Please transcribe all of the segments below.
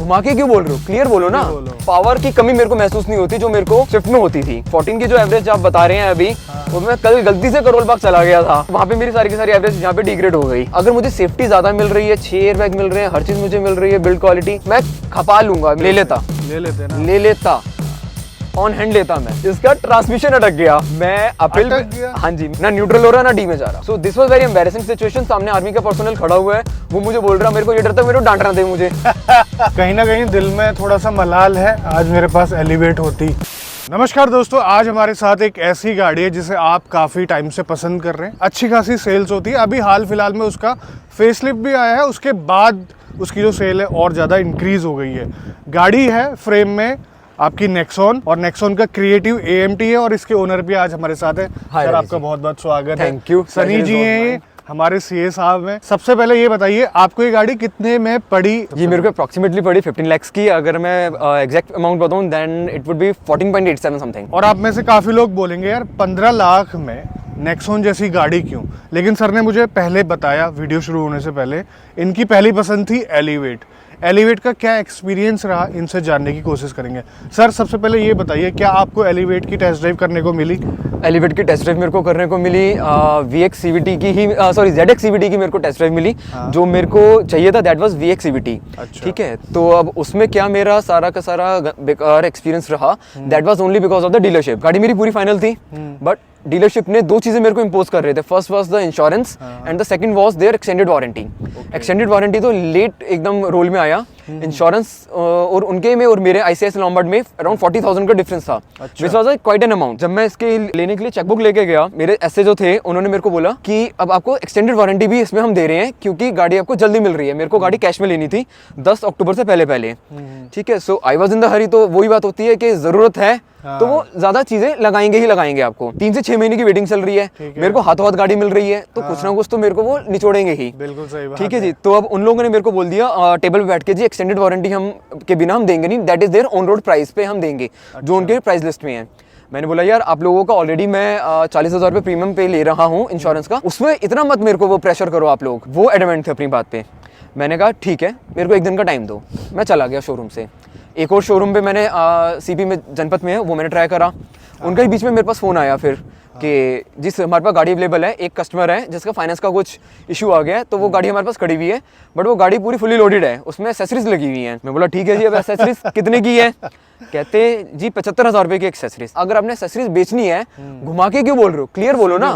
घुमा के क्यों बोल रहे हो, क्लियर बोलो ना। पावर की कमी मेरे को महसूस नहीं होती जो मेरे को स्विफ्ट में होती थी। 14 की जो एवरेज आप बता रहे हैं अभी, वो मैं कल गलती से करोल बाग चला गया था, वहाँ पे मेरी सारी की सारी एवरेज यहाँ पे डिग्रेड हो गई। अगर मुझे सेफ्टी ज्यादा मिल रही है, 6 एयरबैग मिल रहे हैं, हर चीज मुझे मिल रही है, बिल्ड क्वालिटी, मैं खपा लूंगा, ले लेता ऑन हैंड लेता मैं। इसका ट्रांसमिशन अटक गया, मैं अपील, हाँ जी, ना न्यूट्रल हो रहा ना डी में जा रहा। So this was very embarrassing situation. सामने आर्मी का पर्सनल खड़ा हुआ है, वो मुझे बोल रहा, मेरे को ये डर था मेरे को डांट रहा था मुझे। कहीं ना कहीं दिल में थोड़ा सा मलाल है, आज मेरे पास एलिवेट होती। नमस्कार दोस्तों, आज हमारे साथ एक ऐसी गाड़ी है जिसे आप काफ़ी टाइम से पसंद कर रहे हैं, अच्छी खासी सेल्स होती है। अभी हाल फिलहाल में उसका फेसलिफ्ट भी आया है, उसके बाद उसकी जो सेल है और ज़्यादा इंक्रीज़ हो गई है। गाड़ी है फ्रेम में आपकी नेक्सॉन, और नेक्सॉन का क्रिएटिव AMT है, और इसके ओनर भी आज हमारे साथ है। सर आपका बहुत बहुत स्वागत है। Thank you. सनी जी हैं, हमारे CA साहब हैं। सबसे पहले ये बताइए, आपको ये गाड़ी कितने में पड़ी? ये मेरे को अप्रोक्सीमेटली पड़ी 15 लाख की। अगर मैं एग्जैक्ट अमाउंट बताऊं then it would be 14.87 something. और आप में से काफ़ी लोग बोलेंगे यार 15 लाख में नेक्सॉन जैसी गाड़ी क्यों? लेकिन सर ने मुझे पहले बताया, वीडियो शुरू होने से पहले, इनकी पहली पसंद थी एलिवेट। एलिवेट का क्या एक्सपीरियंस रहा, इनसे जानने की कोशिश करेंगे। सर सबसे पहले ये बताइए, क्या आपको एलिवेट की टेस्ट ड्राइव करने को मिली? एलिवेट की टेस्ट ड्राइव मेरे को करने को मिली, VX CVT की ही, सॉरी ZX CVT की मेरे को टेस्ट ड्राइव मिली। जो मेरे को चाहिए था दैट वाज VX CVT। ठीक है, तो अब उसमें क्या मेरा सारा का सारा बेकार एक्सपीरियंस रहा, that was only because of the dealership. गाड़ी मेरी पूरी फाइनल थी, बट डीलरशिप ने दो चीजें मेरे को इंपोज कर रहे थे। First was the insurance and the second was their extended warranty. Extended warranty तो लेट एकदम रोल में आया। इंश्योरेंस और उनके में और मेरे ICICI लॉम्बार्ड में अराउंड 40,000 का डिफरेंस था, which was quite an amount. जब मैं इसके लेने के लिए चेकबुक लेके गया, मेरे एसए जो थे उन्होंने मेरे को बोला कि अब आपको एक्सटेंडेड वारंटी भी इसमें हम दे रहे हैं, क्योंकि गाड़ी आपको जल्दी मिल रही है। मेरे को गाड़ी कैश में लेनी थी 10 अक्टूबर से पहले। ठीक है, सो आई वाज इन द हरी। तो वही बात होती है कि जरूरत है तो वो ज्यादा चीजें लगाएंगे ही लगाएंगे आपको। 3 से 6 महीने की वेटिंग चल रही है, मेरे को हाथों हाथ गाड़ी मिल रही है, तो कुछ ना कुछ तो मेरे को वो निचोड़ेंगे ही। बिल्कुल सही बात। ठीक है जी, तो अब उन लोगों ने मेरे को बोल दिया टेबल पे बैठ के, जी एक्सटेंडेड वारंटी हम के बिना हम देंगे नहीं, that is their on road price पे हम देंगे, जो उनके प्राइस लिस्ट में है। मैंने बोला यार आप लोगों का ऑलरेडी मैं 40,000 रुपये प्रीमियम पे ले रहा हूँ इंश्योरेंस का, उसमें इतना मत मेरे को वो प्रेशर करो आप लोग। वो एडमेंट थे अपनी बात पे। मैंने कहा ठीक है, मेरे को 1 दिन का टाइम दो। मैं चला गया शोरूम से। एक और शोरूम पे मैंने CP में, जनपद में है, वो मैंने ट्राई करा। उनका ही बीच में मेरे पास फ़ोन आया फिर कि जिस हमारे पास गाड़ी अवेलेबल है, एक कस्टमर है जिसका फाइनेंस का कुछ इशू आ गया है, तो वो गाड़ी हमारे पास खड़ी हुई है, बट वो गाड़ी पूरी फुली लोडेड है, उसमें एक्सेसरीज लगी हुई हैं। मैं बोला ठीक है जी, अब एक्सेसरीज कितने की है? कहते जी 75,000 रुपये की एक्सेसरीज। अगर आपने एक्सेसरीज बेचनी है, घुमा के क्यों बोल रहे हो, क्लियर बोलो ना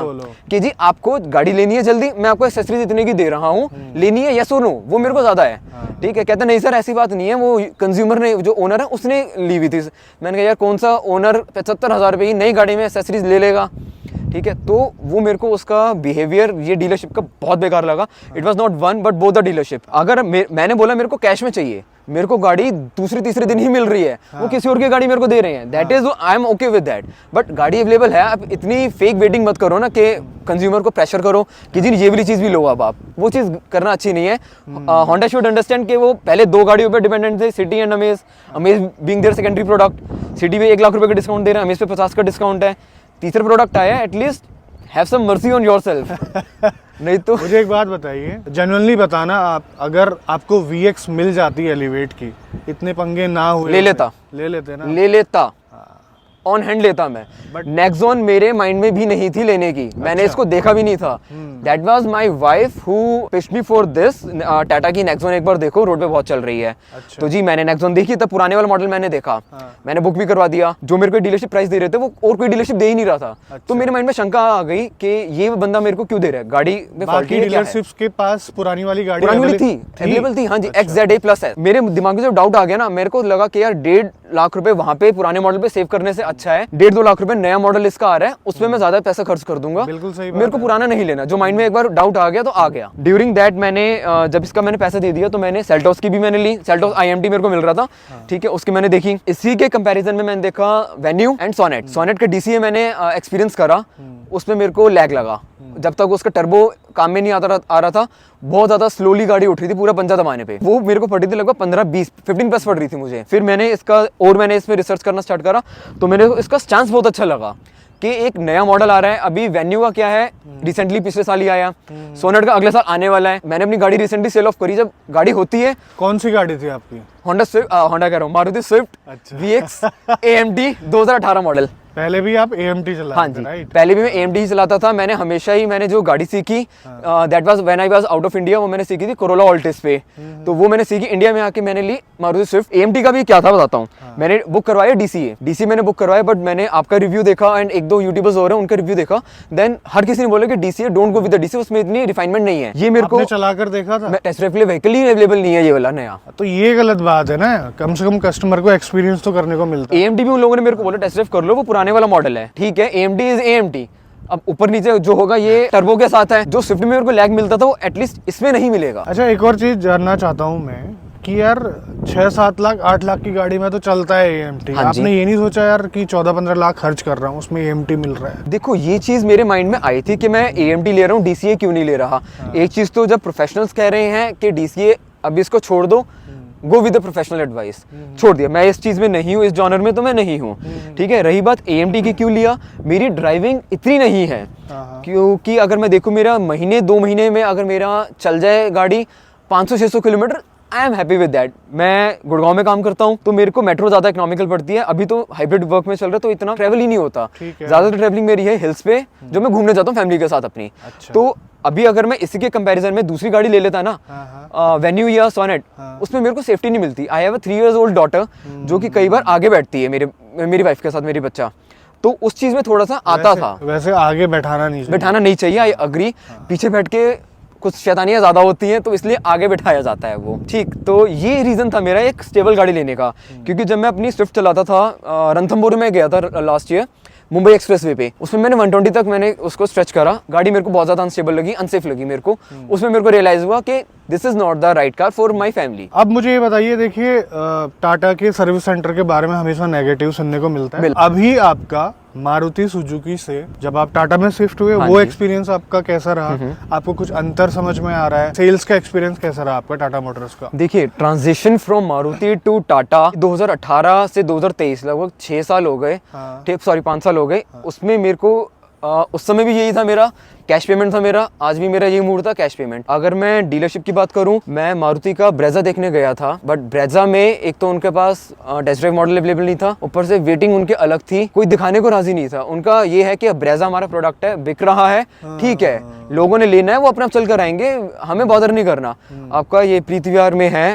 कि जी आपको गाड़ी लेनी है जल्दी, मैं आपको एक्सेसरीज इतने की दे रहा हूँ, लेनी है यस और नो, वो मेरे को ज्यादा है। ठीक है, कहते नहीं सर ऐसी बात नहीं है, वो कंज्यूमर ने, जो ओनर है उसने ली हुई थी। मैंने कहा यार कौन सा ओनर 75,000 रुपये की नई गाड़ी में एक्सेसरीज ले लेगा? ठीक है, तो वो मेरे को उसका बिहेवियर ये डीलरशिप का बहुत बेकार लगा। It was not one but both the dealership. अगर मैंने बोला मेरे को कैश में चाहिए, मेरे को गाड़ी दूसरे तीसरे दिन ही मिल रही है, वो किसी और की गाड़ी मेरे को दे रहे हैं, that is I am okay with that. But गाड़ी अवेलेबल है, आप इतनी फेक वेटिंग मत करो ना कि कंज्यूमर को प्रेशर करो कि जी ये वाली चीज भी लो। अब आप वो चीज करना अच्छी नहीं है। होंडा शुड अंडरस्टैंड कि वो पहले 2 गाड़ियों पर डिपेंडेंट थे, city and Amaze. Amaze being their secondary product, city पे 1 लाख रुपए का डिस्काउंट दे रहे हैं, अमेज पे 50 का डिस्काउंट है। तीसरा प्रोडक्ट आया, at least have some mercy on yourself. नहीं तो मुझे एक बात बताइए, जेन्युइनली बताना, आप अगर आपको VX मिल जाती एलिवेट की, इतने पंगे ना हुए, ले लेता ऑन हैंड लेता मैं। बट नेक्सॉन मेरे माइंड में भी नहीं थी लेने की, मैंने इसको देखा भी नहीं था। That was my wife who pitched me for this. Tata की नेक्सॉन एक बार देखो, रोड पे बहुत चल रही है। तो जी मैंने नेक्सॉन देखी, तब पुराने वाला मॉडल मैंने देखा, मैंने बुक भी करवा दिया। जो मेरे को डीलरशिप प्राइस दे रहे थे वो और कोई डीलरशिप दे ही नहीं रहा था। तो मेरे माइंड में शंका आ गई कि ये बंदा मेरे को क्यों दे रहा है, गाड़ी में बाकी डीलरशिप्स के पास पुरानी वाली गाड़ी थी, अवेलेबल थी। हाँ जी, XZA+ है। मेरे दिमाग में जब डाउट आ गया ना, मेरे को लगा कि यार 1.5 लाख रुपए वहां पे पुराने मॉडल पे सेव करने से अच्छा है 1.5-2 लाख रुपए नया मॉडल इसका आ रहा है, उसमें मैं ज्यादा पैसा खर्च कर दूंगा। बिल्कुल सही बात मेरे को पुराना नहीं लेना। जो माइंड में एक बार डाउट आ गया तो आ गया। ड्यूरिंग दैट मैंने जब इसका मैंने पैसा दे दिया, तो मैंने सेल्टोस की भी मैंने ली। सेल्टोस IMT मेरे को मिल रहा था, ठीक है, उसकी मैंने देखी। इसी के कंपैरिजन में मैंने देखा वेन्यू एंड सोनेट। सोनेट का DCA मैंने एक्सपीरियंस करा, उसमें मेरे को लैग लगा। जब तक उसका टर्बो काम में नहीं आ रहा था, बहुत ज्यादा स्लोली गाड़ी उठ रही थी पूरा पंजा दबाने पे। वो मेरे को पड़ी थी लगभग 15 प्लस पड़ रही थी मुझे। फिर मैंने इसमें रिसर्च करना स्टार्ट करा, तो मेरे को इसका स्टांस बहुत अच्छा लगा कि एक नया मॉडल आ रहा है। अभी वेन्यू का क्या है, रिसेंटली पिछले साल ही आया, सोनेट का अगले साल आने वाला है। मैंने अपनी गाड़ी रिसेंटली सेल ऑफ करी। जब गाड़ी होती है, कौन सी गाड़ी थी आपकी? होंडा कह रहा हूँ, मारुति स्विफ्ट अच्छा। VX AMT 2018 model. पहले भी आप AMT चलाते हाँ थे, जी, राइट? पहले भी मैं AMT ही चलाता था। मैंने हमेशा ही मैंने जो गाड़ी सीखी that was when I was out of India, वो मैंने सीखी थी कोरोला ऑल्टिस पे। तो वो मैंने सीखी, इंडिया में आके मैंने ली मारुति स्विफ्ट। AMT का भी क्या था बताता हूँ। मैंने बुक करवाया DCA मैंने बुक करवाया, बट मैंने आपका रिव्यू देखा एंड एक दो यूट्यूबर्स और हैं उनका रिव्यू देखा, देन हर किसी ने बोला कि DCA don't go with the DCA, उसमें इतनी रिफाइनमेंट नहीं है। ये मेरे को चलाकर देखा था, टेस्ट ड्राइव के लिए व्हीकल ही अवेलेबल नहीं है ये वाला नया। तो ये गलत बात है ना, कम से कम कस्टमर को एक्सपीरियंस तो करने को मिलता है। AMT भी उन लोगों ने मेरे को बोला टेस्ट ड्राइव कर लो, वो पुराने वाला मॉडल है, ठीक है। AMT is AMT। अब ऊपर नीचे जो होगा ये टर्बो के साथ है। जो स्विफ्ट में मेरे को लैग मिलता था वो एटलीस्ट इसमें नहीं मिलेगा। अच्छा, एक और चीज जानना चाहता हूँ मैं कि यार 6-7 लाख 8 लाख की गाड़ी में तो चलता है AMT। हाँ जी। आपने ये नहीं सोचा यार कि 14-15 लाख खर्च कर रहा हूँ, उसमें AMT मिल रहा है? देखो, ये चीज मेरे माइंड में आई थी कि मैं AMT ले रहा हूँ, DCA क्यों नहीं ले रहा। एक चीज तो जब प्रोफेशनल्स कह रहे हैं कि DCA अब इसको छोड़ दो, go with the professional advice, छोड़ दिया। मैं इस चीज में नहीं हूँ, इस जॉनर में तो मैं नहीं हूँ, ठीक है। रही बात AMT की क्यों लिया, मेरी ड्राइविंग इतनी नहीं है, क्योंकि अगर मैं देखूँ मेरा महीने 2 महीने में अगर मेरा चल जाए गाड़ी 500-600 kilometre, I am happy with that. मैं गुड़गांव में काम करता हूँ तो मेरे को मेट्रो ज्यादा इकोनॉमिकल पड़ती है। अभी तो हाइब्रिड वर्क में चल रहा है तो इतना ट्रैवल ही नहीं होता। ज्यादातर ट्रैवलिंग मेरी है हिल्स पे, जो मैं घूमने जाता हूँ फैमिली के साथ अपनी। तो अभी अगर मैं इसी के कंपैरिजन में दूसरी गाड़ी ले लेता ना, वेन्यू या सोनेट, उसमें मेरे को सेफ्टी नहीं मिलती। I have a 3 years old daughter जो कि कई बार आगे बैठती है मेरी वाइफ के साथ, मेरी बच्चा, तो उस चीज में थोड़ा सा आता था। वैसे आगे बैठाना नहीं चाहिए, आई अग्री। पीछे बैठ के कुछ शैतानियां ज्यादा होती हैं, तो इसलिए आगे बिठाया जाता है वो, ठीक। तो ये रीजन था मेरा एक स्टेबल गाड़ी लेने का। क्योंकि जब मैं अपनी स्विफ्ट चलाता था, रणथंभौर में गया था लास्ट ईयर मुंबई एक्सप्रेसवे पे, उसमें मैंने 120 तक मैंने उसको स्ट्रेच करा। गाड़ी मेरे को बहुत ज्यादा अनस्टेबल लगी, अनसेफ लगी मेरे को। उसमें मेरे को रियलाइज हुआ कि this is not the right car for my family. अब मुझे ये बताइए, देखिए टाटा के सर्विस सेंटर के बारे में हमेशा नेगेटिव सुनने को मिलता है। अभी आपका मारुति सुजुकी से जब आप टाटा में शिफ्ट हुए, वो एक्सपीरियंस आपका कैसा रहा? आपको कुछ अंतर समझ में आ रहा है? सेल्स का एक्सपीरियंस कैसा रहा आपका टाटा मोटर्स का? देखिए, transition from Maruti to Tata 2018 से 2023 लगभग 6 साल हो गए, सॉरी 5 साल हो गए। उसमें मेरे को उस समय भी यही था, मेरा कैश पेमेंट था मेरा, आज भी मेरा यही मूड था, कैश पेमेंट। अगर मैं डीलरशिप की बात करूं, मैं मारुति का ब्रेजा देखने गया था, बट ब्रेजा में एक तो उनके पास टेस्ट ड्राइव मॉडल अवेलेबल नहीं था, ऊपर से वेटिंग उनके अलग थी, कोई दिखाने को राजी नहीं था। उनका ये है कि ब्रेजा हमारा प्रोडक्ट है, बिक रहा है, ठीक है, लोगों ने लेना है, वो अपने आप चल कर आएंगे, हमें बॉदर नहीं करना। आपका ये प्रीति विहार में है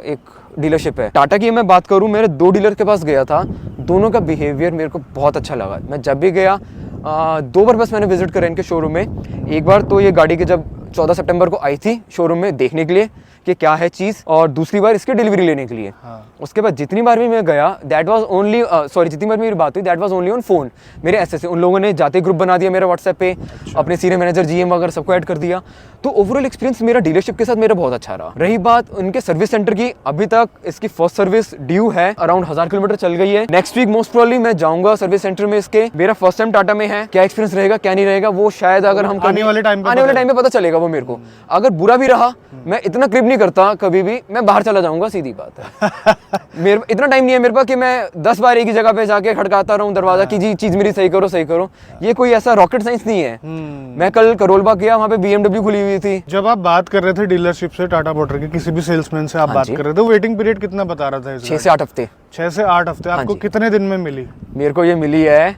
एक डीलरशिप है। टाटा की मैं बात करूं, मेरे 2 डीलर के पास गया था, दोनों का बिहेवियर मेरे को बहुत अच्छा लगा। मैं जब भी गया 2 बार बस मैंने विजिट करा इनके शोरूम में। एक बार तो ये गाड़ी के जब 14 सितंबर को आई थी शोरूम में देखने के लिए कि क्या है चीज़, और दूसरी बार इसकी डिलीवरी लेने के लिए। उसके बाद जितनी बार भी मैं गया, दैट वाज ओनली जितनी बार मेरी बात हुई, that was only on phone. मेरे ऐसे उन लोगों ने जाते ग्रुप बना दिया मेरा व्हाट्सएप पे, अपने सीनियर मैनेजर GM वगैरह सबको ऐड कर दिया। तो ओवरऑल एक्सपीरियंस मेरा डीलरशिप के साथ मेरा बहुत अच्छा रहा। रही बात उनके सर्विस सेंटर की, अभी तक इसकी फर्स्ट सर्विस ड्यू है, अराउंड 1000 किलोमीटर चल गई है। नेक्स्ट वीक मोस्ट प्रोबेबली मैं जाऊंगा सर्विस सेंटर में इसके। मेरा फर्स्ट टाइम टाटा में है, क्या एक्सपीरियंस रहेगा क्या नहीं रहेगा वो शायद अगर हम आने वाले टाइम पे पता चलेगा वो मेरे को। अगर बुरा भी रहा, मैं इतना क्रिप नहीं करता कभी भी, मैं बाहर चला जाऊंगा, सीधी बात है। मेरे इतना टाइम नहीं है मेरे पास कि मैं 10 बार एक ही जगह पे जाके खड़काता रहूं दरवाजा कि जी चीज मेरी सही करो सही करो। ये कोई ऐसा रॉकेट साइंस नहीं है। मैं कल करोलबाग गया, वहां पे BMW खुली हुई थी। जब आप बात कर रहे थे डीलरशिप से, टाटा मोटर के किसी भी सेल्समैन से आप बात कर रहे थे, वेटिंग पीरियड कितना बता रहा था? 6 से 8 हफ्ते। 6 से 8 हफ्ते। आपको कितने दिन में मिली? मेरे को ये मिली है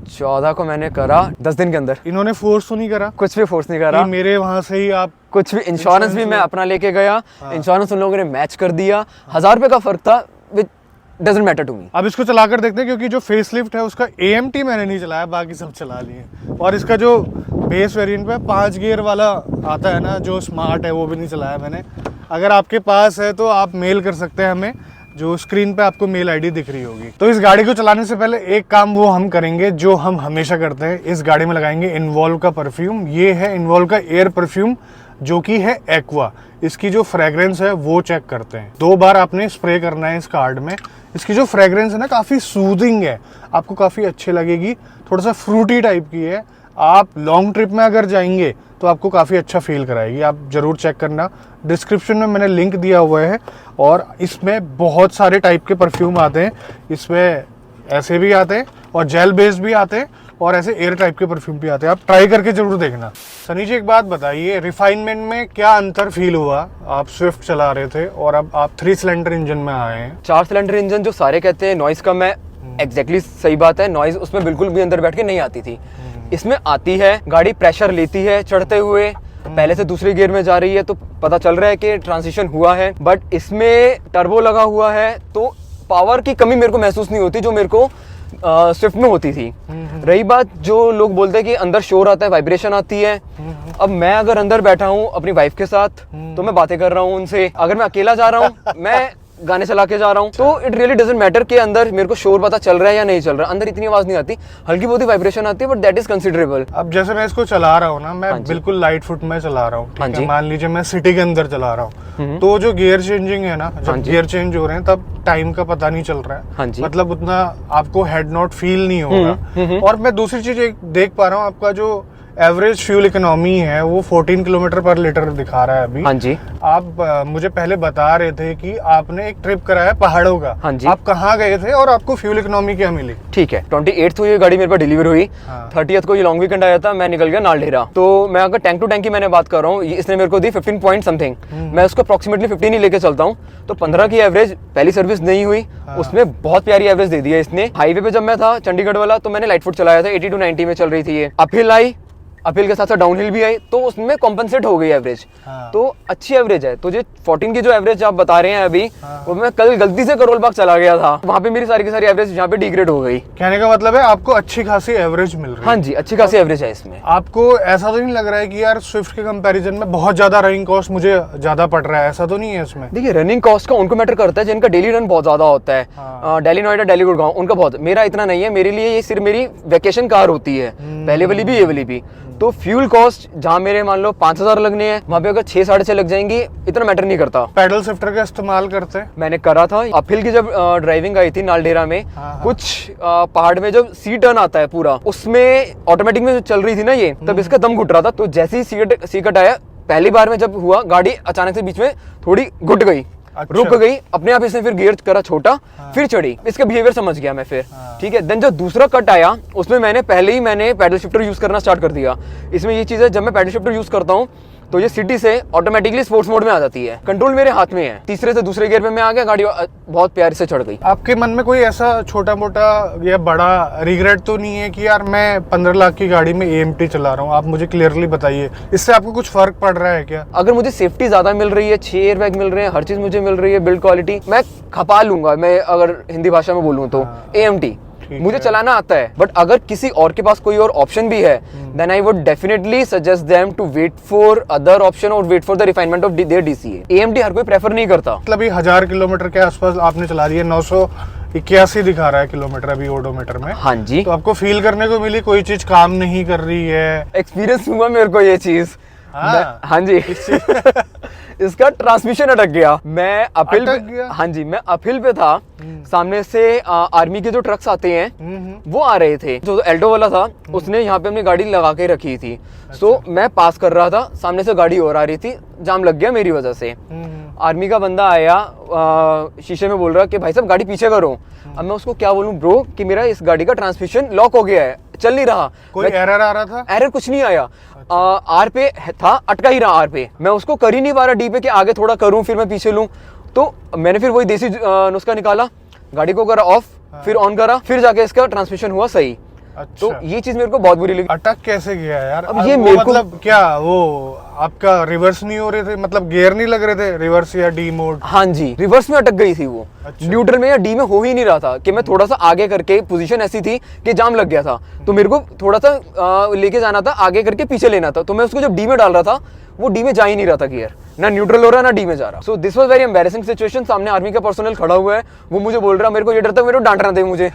14 को मैंने करा, 10 दिन के अंदर। इन्होंने फोर्स तो नहीं करा? कुछ भी फोर्स नहीं करा। मेरे वहां से ही आप कुछ भी, इंश्योरेंस भी मैं अपना लेके गया, इंश्योरेंस उन लोगों ने मैच कर दिया। 1000 रुपए का फर्क था, which doesn't matter to me. अब इसको चलाकर देखते हैं, क्योंकि जो फेसलिफ्ट है उसका AMT मैंने नहीं चलाया, बाकी सब चला लिए। और इसका जो बेस वेरिएंट पे 5 गियर वाला आता है ना, जो स्मार्ट है, वो भी नहीं चलाया मैंने। अगर आपके पास है तो आप मेल कर सकते हैं हमें, जो स्क्रीन पे आपको मेल ID दिख रही होगी। तो इस गाड़ी को चलाने से पहले एक काम वो हम करेंगे जो हम हमेशा करते हैं, इस गाड़ी में लगाएंगे इन्वॉल्व का परफ्यूम। ये है इन्वॉल्व का एयर परफ्यूम, जो कि है एक्वा। इसकी जो फ्रेग्रेंस है वो चेक करते हैं। 2 बार आपने स्प्रे करना है इस कार्ड में। इसकी जो फ्रेग्रेंस है ना, काफ़ी सूदिंग है, आपको काफ़ी अच्छी लगेगी, थोड़ा सा फ्रूटी टाइप की है। आप लॉन्ग ट्रिप में अगर जाएंगे तो आपको काफ़ी अच्छा फील कराएगी। आप ज़रूर चेक करना, डिस्क्रिप्शन में मैंने लिंक दिया हुआ है। और इसमें बहुत सारे टाइप के परफ्यूम आते हैं, इसमें ऐसे भी आते हैं और जेल बेस्ड भी आते हैं, और ऐसे एयर टाइप के परफ्यूम भी आते हैं, आप ट्राई करके जरूर देखना। सनी जी एक बात बताइए, रिफाइनमेंट में क्या अंतर फील हुआ? आप स्विफ्ट चला रहे थे और अब आप 3 सिलेंडर इंजन में आए हैं। 4 सिलेंडर इंजन जो सारे कहते हैं नॉइज कम है, एग्जैक्टली सही बात है, नॉइज उसमें बिल्कुल भी अंदर बैठ के नहीं आती थी। इसमें आती है, गाड़ी प्रेशर लेती है चढ़ते हुए, पहले से दूसरे गियर में जा रही है तो पता चल रहा है कि ट्रांजिशन हुआ है। बट इसमें टर्बो लगा हुआ है तो पावर की कमी मेरे को महसूस नहीं होती जो मेरे को स्विफ्ट में होती थी। रही बात जो लोग बोलते हैं कि अंदर शोर आता है, वाइब्रेशन आती है, अब मैं अगर अंदर बैठा हूँ अपनी वाइफ के साथ तो मैं बातें कर रहा हूँ उनसे, अगर मैं अकेला जा रहा हूँ मैं गाने चला के जा रहा हूँ, तो इट रियली डजंट मैटर कि अंदर मेरे को शोर पता चल रहा है या नहीं चल रहा है। अंदर इतनी आवाज नहीं आती, हल्की बहुत ही वाइब्रेशन आती है, बट दैट इज कंसिडरेबल। अब जैसे मैं इसको चला रहा हूँ ना, मैं बिल्कुल लाइट फुट में चला रहा हूँ, ठीक है? मान लीजिए मैं सिटी के अंदर चला रहा हूँ, तो जो गियर चेंजिंग है ना, जब गियर चेंज हो रहे हैं तब टाइम का पता नहीं चल रहा है, मतलब उतना आपको हेड नॉट फील नहीं होगा। और मैं दूसरी चीज एक देख पा रहा हूँ, आपका जो एवरेज फ्यूल इकोनॉमी है वो 14 किलोमीटर पर लीटर दिखा रहा है अभी। हाँ जी। आप मुझे पहले बता रहे थे कि आपने एक ट्रिप कराया पहाड़ों का। हाँ जी। आप कहाँ गए थे और आपको फ्यूल इकोनॉमी क्या मिली? ठीक है, 28 को ये गाड़ी मेरे पास डिलीवर हुई, 30th को ये लॉन्ग वीकेंड आया था, मैं निकल गया नालडेरा। तो मैं अगर टैंक टू टैंक की मैंने बात कर रहा हूँ, इसने मेरे को दी 15 पॉइंट समथिंग, मैं उसको अप्रोक्सीमेटली 15 ही लेके चलता हूँ, तो 15 की एवरेज पहली सर्विस नहीं हुई, उसमें बहुत प्यारी एवरेज दे दी है इसने। हाईवे पे जब मैं था चंडीगढ़ वाला तो मैंने लाइट फुट चलाया था, 80 to 90 में चल रही थी ये। अपहिल आई, अपहिल के साथ साथ डाउनहिल भी आई, तो उसमें कॉम्पनसेट हो गई एवरेज। तो अच्छी एवरेज है। तो जो 14 की जो एवरेज आप बता रहे हैं अभी, वो मैं कल गलती से करोल बाग चला गया था, वहाँ पे मेरी सारी की सारी एवरेज यहाँ पे डिग्रेड हो गई। कहने का मतलब है आपको अच्छी खासी एवरेज मिल रही है। हाँ जी, अच्छी खासी एवरेज है इसमें। आपको ऐसा तो नहीं लग रहा है कि यार स्विफ्ट के कंपैरिजन में बहुत ज्यादा रनिंग कॉस्ट मुझे ज्यादा पड़ रहा है? ऐसा तो नहीं है इसमें? देखिए, रनिंग कॉस्ट का उनको मैटर करता है जिनका डेली रन बहुत ज्यादा होता है, दिल्ली नोएडा दिल्ली गुड़गांव, उनका बहुत। मेरा इतना नहीं है, मेरे लिए ये सिर्फ मेरी वेकेशन कार होती है, पहले वाली भी ये वाली भी। तो फ्यूल कॉस्ट जहाँ मेरे मान लो 5,000 लगने हैं, वहाँ पे अगर 6 साढ़े 6 लग जाएंगी, इतना मैटर नहीं करता। पैडल शिफ्टर का इस्तेमाल करते हैं? मैंने करा था। अपहिल की जब ड्राइविंग आई थी नालडेरा में, कुछ पहाड़ में जब सी टर्न आता है पूरा, उसमें ऑटोमेटिक में जो चल रही थी ना ये, तब इसका दम घुट रहा था। तो जैसे ही सी कट आया, पहली बार में जब हुआ, गाड़ी अचानक से बीच में थोड़ी घुट गई, रुक गई अपने आप। इसने फिर गियर करा छोटा, फिर चढ़ी। इसका बिहेवियर समझ गया मैं फिर, ठीक है। देन जब दूसरा कट आया, उसमें मैंने पहले ही पैडल शिफ्टर यूज करना स्टार्ट कर दिया। इसमें ये चीज है, जब मैं पैडल शिफ्टर यूज करता हूँ तो ये सिटी से ऑटोमेटिकली स्पोर्ट्स मोड में आ जाती है, कंट्रोल मेरे हाथ में है। तीसरे से दूसरे गियर पे मैं आ गया, गाड़ी बहुत प्यार से चढ़ गई। आपके मन में कोई ऐसा छोटा मोटा या बड़ा रिग्रेट तो नहीं है कि यार मैं 15 लाख की गाड़ी में AMT चला रहा हूँ? आप मुझे क्लियरली बताइए, इससे आपको कुछ फर्क पड़ रहा है क्या? अगर मुझे सेफ्टी ज्यादा मिल रही है, 6 एयर बैग मिल रहे हैं, हर चीज मुझे मिल रही है, बिल्ड क्वालिटी मैं खपा लूंगा। मैं अगर हिंदी भाषा में बोलूँ तो AMT मुझे चलाना आता है। बट अगर किसी और के पास कोई और ऑप्शन भी है, then I would definitely suggest them to wait for other option और wait for the refinement of their DCA। AMT हर कोई प्रेफर नहीं करता। मतलब 1000 किलोमीटर के आसपास आपने चला दिया, 981 दिखा रहा है किलोमीटर अभी ओडोमीटर में। हाँ जी। तो आपको फील करने को मिली कोई चीज काम नहीं कर रही है? एक्सपीरियंस हुआ मेरे को ये चीज। हाँ जी। इसका ट्रांसमिशन अटक गया। मैं अपहिल पे, हाँ जी, मैं अपहिल पे था, सामने से आर्मी के जो ट्रक्स आते हैं वो आ रहे थे। जो एल्टो वाला था उसने यहाँ पे अपनी गाड़ी लगा के रखी थी। सो मैं पास कर रहा था, सामने से गाड़ी और आ रही थी, जाम लग गया मेरी वजह से। आर्मी का बंदा आया, शीशे में बोल रहा कि भाई साहब गाड़ी पीछे करो। अब मैं उसको क्या बोलूं ब्रो कि मेरा इस गाड़ी का ट्रांसमिशन लॉक हो गया है, चल नहीं रहा। कोई एरर आ रहा था? एरर कुछ नहीं आया। आर पे था, अटका ही रहा आर पे। मैं उसको कर ही नहीं पा रहा डी पे कि आगे थोड़ा करूं फिर मैं पीछे लूं। तो मैंने फिर वही देसी नुस्खा निकाला, गाड़ी को करा ऑफ, फिर ऑन करा, फिर जाके इसका ट्रांसमिशन हुआ सही। अच्छा। तो ये चीज मेरे को बहुत बुरी लगी। अटक कैसे गया यार? अब ये मेरे को मतलब क्या वो आपका रिवर्स नहीं हो रहे थे, मतलब गियर नहीं लग रहे थे, रिवर्स या डी मोड? हाँ जी, रिवर्स में अटक गई थी वो। अच्छा। न्यूट्रल में या डी में हो ही नहीं रहा था कि मैं थोड़ा सा आगे करके, पोजीशन ऐसी थी कि जाम लग गया था, तो मेरे को थोड़ा सा लेके जाना था, आगे करके पीछे लेना था। तो मैं उसको जब डी में डाल रहा था, वो डी में जा ही नहीं रहा था गियर, ना न्यूट्रल हो रहा ना डी में जा रहा। So this was very embarrassing situation. सामने आर्मी का पर्सनल खड़ा हुआ है, वो मुझे बोल रहा, मेरे को ये डर था मेरे को डांट रहा था मुझे।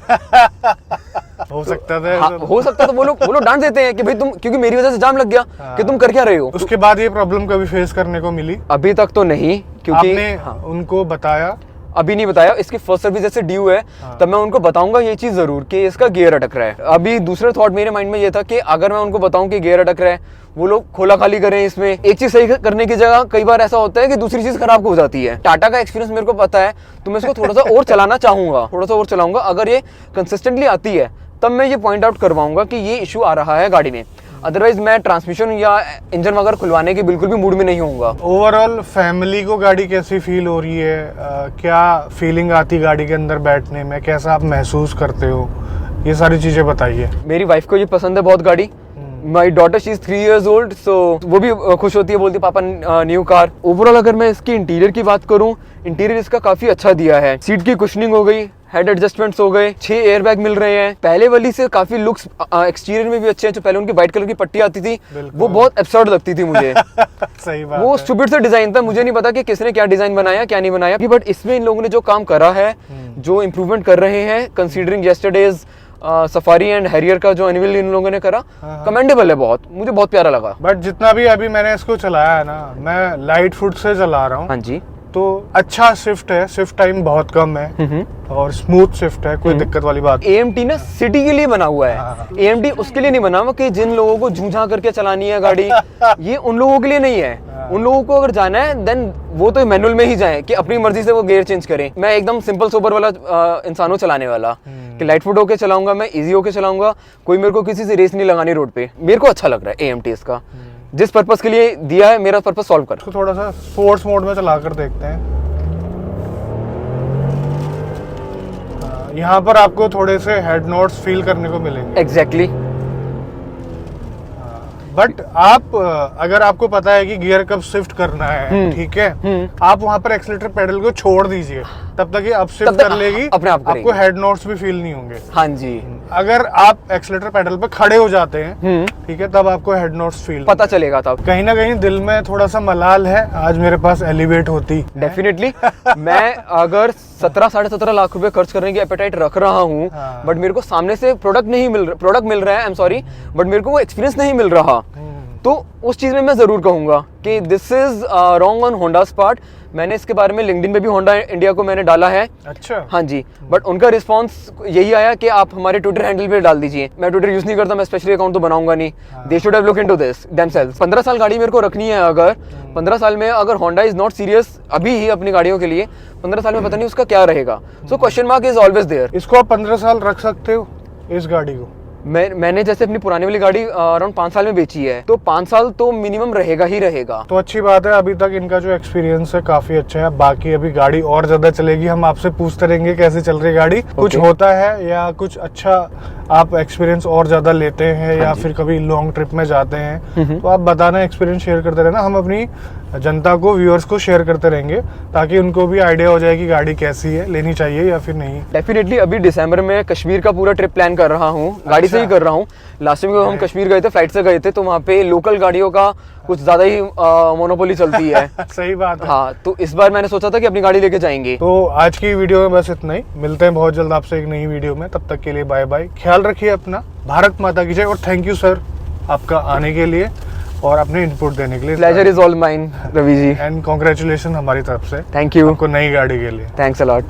हो सकता था। हाँ, हो सकता था। वो लोग डांट देते हैं कि भाई तुम, क्योंकि मेरी वजह से जाम लग गया, कि तुम कर क्या रहे हो। उसके बाद ये प्रॉब्लम कभी फेस करने को मिली? अभी तक तो नहीं, क्योंकि आपने उनको बताया? अभी नहीं बताया। इसकी फर्स्ट सर्विस जैसे ड्यू है, तब मैं उनको बताऊंगा ये चीज जरूर कि इसका गियर अटक रहा है। अभी दूसरा थॉट मेरे माइंड में ये था कि अगर मैं उनको बताऊं कि गियर अटक रहा है, वो लोग खोला खाली करें इसमें। एक चीज सही करने की जगह कई बार ऐसा होता है कि दूसरी चीज खराब हो जाती है। टाटा का एक्सपीरियंस मेरे को पता है, तो मैं इसको थोड़ा सा और चलाना चाहूंगा, थोड़ा सा और चलाऊंगा। अगर ये कंसिस्टेंटली आती है, तब मैं ये पॉइंट आउट करवाऊंगा कि ये इशू आ रहा है गाड़ी में। अदरवाइज मैं ट्रांसमिशन या इंजन वगैरह खुलवाने के बिल्कुल भी मूड में नहीं होऊंगा। ओवरऑल फैमिली को गाड़ी कैसी फील हो रही है, क्या फीलिंग आती गाड़ी के अंदर बैठने में, कैसा आप महसूस करते हो, ये सारी चीज़ें बताइए। मेरी वाइफ को ये पसंद है बहुत गाड़ी। My daughter she is 3 years old, सो वो भी खुश होती है, बोलती है पापा न्यू कार। ओवरऑल अगर मैं इसकी इंटीरियर की बात करूं, इंटीरियर इसका काफी अच्छा दिया है। सीट की कुशनिंग हो गई, हेड एडजस्टमेंट्स हो गए, 6 एयरबैग मिल रहे हैं। पहले वाली से काफी लुक्स एक्सटीरियर में भी अच्छे हैं। जो पहले उनकी व्हाइट कलर की पट्टी आती थी वो बहुत एब्सर्ड लगती थी मुझे। सही बात वो है। स्टूपिड सा डिजाइन था, मुझे नहीं पता कि किसने क्या डिजाइन बनाया क्या नहीं बनाया, बट इसमें इन लोगों ने जो काम करा है, जो इम्प्रूवमेंट कर रहे हैं considering yesterday's safari and Harrier का जो एनिमल इन लोगों ने करा, कमेंडेबल है बहुत, मुझे बहुत प्यारा लगा। बट जितना भी अभी मैंने इसको चलाया है ना, मैं लाइट फुट से चला रहा हूँ। हाँ जी, तो अच्छा शिफ्ट है, शिफ्ट टाइम बहुत कम है और स्मूथ शिफ्ट है, कोई दिक्कत वाली बात नहीं। AMT ना सिटी के लिए बना हुआ है। AMT उसके लिए नहीं बना हुआ कि जिन लोगों को झूझा करके चलानी है गाड़ी, ये उन लोगों के लिए नहीं है। उन लोगों को अगर जाना है देन वो तो मैनुअल में ही जाए कि अपनी मर्जी से वो गियर चेंज करें। मैं एकदम सिंपल सोबर वाला इंसान हूं चलाने वाला, कि लाइट फुट होके चलाऊंगा, मैं इजी होके चलाऊंगा, कोई मेरे को किसी से रेस नहीं लगानी रोड पे। मेरे को अच्छा लग रहा है AMT इसका, जिस पर्पस के लिए दिया है मेरा पर्पस सॉल्व कर। इसको थोड़ा सा स्पोर्ट्स मोड में चला कर देखते हैं। यहाँ पर आपको थोड़े से हेड नोट्स फील करने को मिलेंगे। एग्जैक्टली। बट आप अगर आपको पता है कि गियर कब शिफ्ट करना है, ठीक है, आप वहां पर एक्सीलेटर पेडल को छोड़ दीजिए, तब तक ये अप शिफ्ट कर लेगी, अपने आप आपको हेड नोट्स भी फील नहीं होंगे। हाँ जी, अगर आप एक्सीलेटर पेडल पे खड़े हो जाते हैं, ठीक है, तब आपको हेड नोट्स फील पता चलेगा तब। कहीं ना कहीं दिल में थोड़ा सा मलाल है, आज मेरे पास एलिवेट होती। डेफिनेटली मैं अगर 17-17.5 लाख रुपए खर्च करने की एपेटाइट रख रहा हूँ, बट मेरे को सामने से प्रोडक्ट मिल रहा है, आई एम सॉरी, बट मेरे को वो एक्सपीरियंस नहीं मिल रहा, तो उस चीज में मैं जरूर कहूंगा कि this is wrong on Honda's part. मैंने इसके बारे में लिंक्डइन पे भी होंडा इंडिया को मैंने डाला है। अच्छा। हाँ जी, बट उनका रिस्पांस यही आया कि आप हमारे ट्विटर हैंडल पे डाल दीजिए। मैं ट्विटर यूज नहीं करता, मैं स्पेशली अकाउंट तो बनाऊंगा नहीं। They should have look into this themselves. 15 साल गाड़ी मेरे को रखनी है, अगर 15 साल में अगर होंडा इज नॉट सीरियस अभी ही अपनी गाड़ियों के लिए, 15 साल में पता नहीं उसका क्या रहेगा। So question mark is always there. इसको आप 15 साल रख सकते हो इस गाड़ी को? मैंने जैसे अपनी पुरानी वाली गाड़ी अराउंड 5 साल में बेची है, तो 5 साल तो मिनिमम रहेगा ही रहेगा। तो अच्छी बात है, अभी तक इनका जो एक्सपीरियंस है काफी अच्छा है। बाकी अभी गाड़ी और ज्यादा चलेगी, हम आपसे पूछते रहेंगे कैसे चल रही गाड़ी, कुछ होता है या कुछ अच्छा आप एक्सपीरियंस और ज्यादा लेते हैं या फिर कभी लॉन्ग ट्रिप में जाते हैं, तो आप बताना, एक्सपीरियंस शेयर करते रहना। हम अपनी जनता को, व्यूअर्स को शेयर करते रहेंगे ताकि उनको भी आइडिया हो जाए कि गाड़ी कैसी है, लेनी चाहिए या फिर नहीं। डेफिनेटली अभी दिसंबर में कश्मीर का पूरा ट्रिप प्लान कर रहा हूँ, गाड़ी से ही कर रहा हूँ। लास्ट टाइम हम कश्मीर गए थे, फ्लाइट से गए थे, तो वहाँ पे लोकल गाड़ियों का कुछ ज्यादा ही मोनोपोली चलती है। सही बात है। हाँ, तो इस बार मैंने सोचा था कि अपनी गाड़ी लेके जाएंगे। तो आज की वीडियो में बस इतना ही, मिलते हैं बहुत जल्द आपसे एक नई वीडियो में, तब तक के लिए बाय बाय, ख्याल रखिए अपना, भारत माता की जय। और थैंक यू सर आपका आने के लिए और अपने इनपुट देने के लिए। Pleasure is all mine Ravi ji, and congratulation हमारी तरफ से, थैंक यू आपको नई गाड़ी के लिए। Thanks a lot.